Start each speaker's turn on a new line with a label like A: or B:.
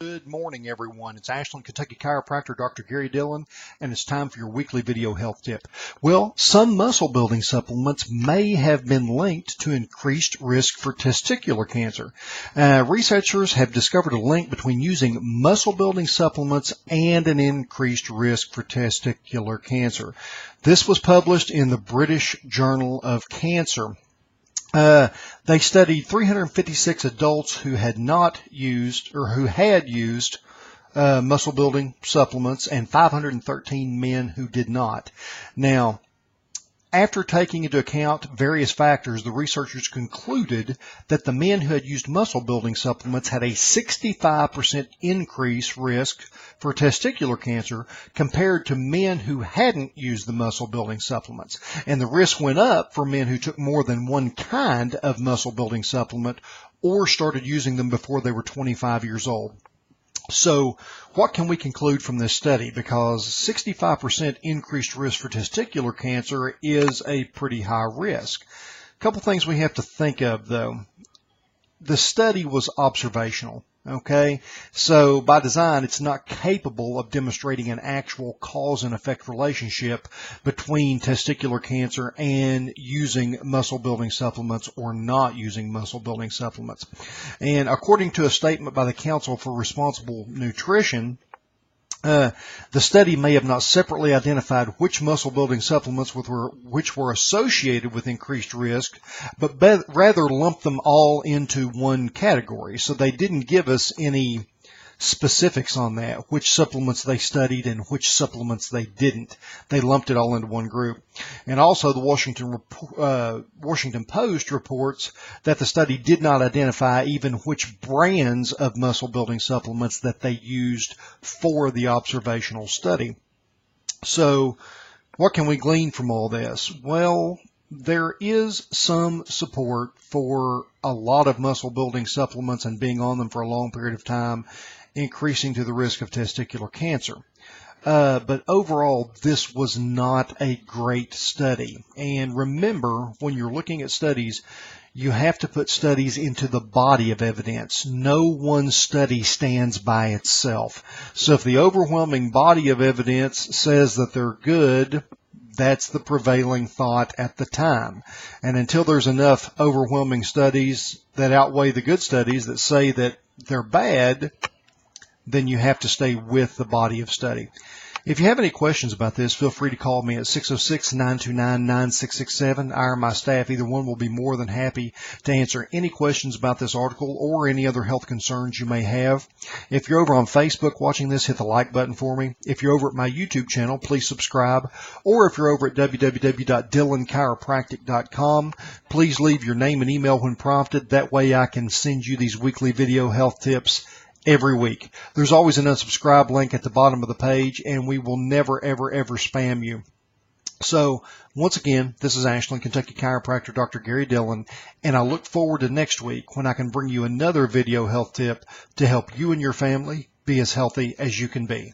A: Good morning, everyone. It's Ashland KY Chiropractor Dr. Dillon, and it's time for your weekly video health tip. Well, some muscle building supplements may have been linked to increased risk for testicular cancer. Researchers have discovered a link between using muscle building supplements and an increased risk for testicular cancer. This was published in the British Journal of Cancer. They studied 356 adults who had not used or who had used muscle building supplements and 513 men who did not. Now, after taking into account various factors, the researchers concluded that the men who had used muscle building supplements had a 65% increased risk for testicular cancer compared to men who hadn't used the muscle building supplements. And the risk went up for men who took more than one kind of muscle building supplement or started using them before they were 25 years old. So what can we conclude from this study? Because 65% increased risk for testicular cancer is a pretty high risk. A couple things we have to think of, though. The study was observational. Okay, so by design, it's not capable of demonstrating an actual cause and effect relationship between testicular cancer and using muscle building supplements or not using muscle building supplements. And according to a statement by the Council for Responsible Nutrition, the study may have not separately identified which muscle building supplements which were associated with increased risk, but rather lumped them all into one category. So they didn't give us any specifics on that, which supplements they studied and which supplements they didn't. They lumped it all into one group. And also the Washington Post reports that the study did not identify even which brands of muscle building supplements that they used for the observational study. So what can we glean from all this? Well, there is some support for a lot of muscle building supplements and being on them for a long period of time increasing to the risk of testicular cancer. But overall, this was not a great study. And remember, when you're looking at studies, you have to put studies into the body of evidence. No one study stands by itself. So if the overwhelming body of evidence says that they're good, that's the prevailing thought at the time. And until there's enough overwhelming studies that outweigh the good studies that say that they're bad, then you have to stay with the body of study. If you have any questions about this, feel free to call me at 606-929-9667. I or my staff, either one, will be more than happy to answer any questions about this article or any other health concerns you may have. If you're over on Facebook watching this, hit the like button for me. If you're over at my YouTube channel, please subscribe. Or if you're over at www.dillonchiropractic.com, please leave your name and email when prompted. That way I can send you these weekly video health tips every week. There's always an unsubscribe link at the bottom of the page, and we will never, ever, ever spam you. So, once again, this is Ashland KY Chiropractor Dr. Dillon, and I look forward to next week when I can bring you another video health tip to help you and your family be as healthy as you can be.